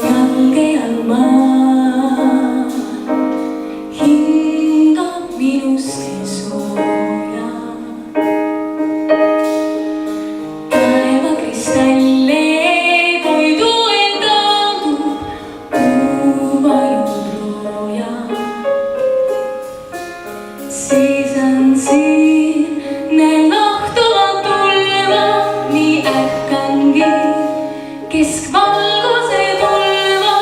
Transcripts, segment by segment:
Jalgeal maa hingab minusse sooja. Taevakristalle toidu endaldub kuumajud looja. Seisan siin, näen lahtuvat tulva, nii ärkangi keskvalguse tulva,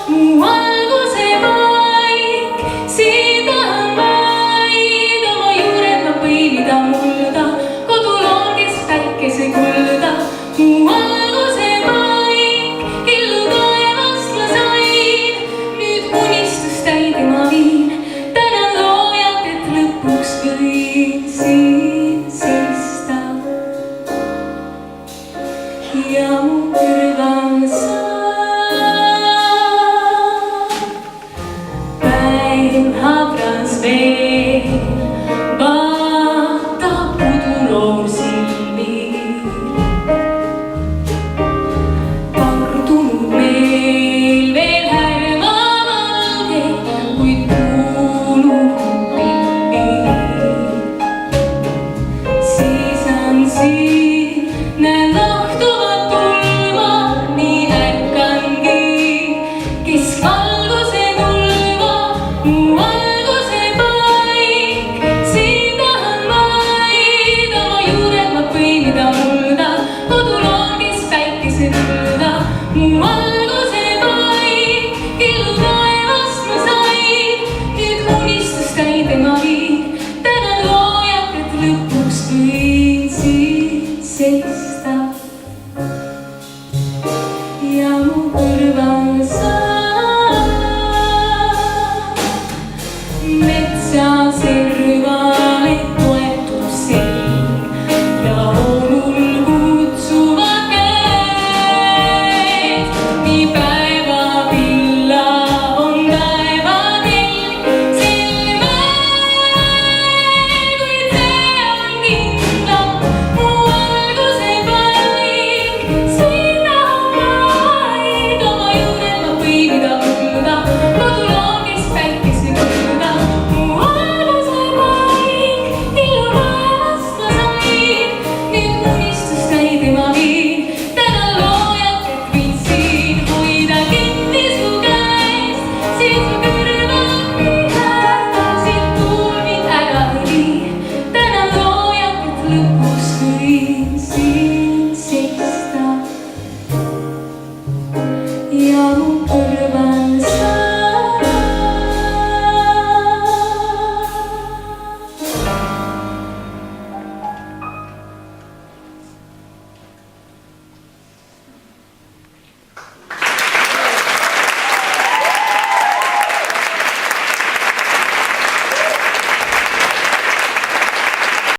mu valguse paik. Siin tahan vaid oma juurema põimida mulda, kodul on kes päikese kulda. Mu valguse paik, kellu taevast ma sain, nüüd unistust täide ma viin. Tänan loojat, et lõpuks võin siin seista ja mu kõrval saab päev habras veel, vaatab puduloom silmi. Tardunud meil veel härma valge, kuid kuulub pilvi. Seisan siin, näen lahtuvat tulva, nii ärkangi keskvalguse tulva, mu valguse paik. Siin tahan vaid oma juurema põimida mulda, kodul on kes päikese kulda. Mu valguse paik, kellu taevast ma sain, nüüd unistust täide ma viin. Tänan loojat, et lõpuks võin siin seista.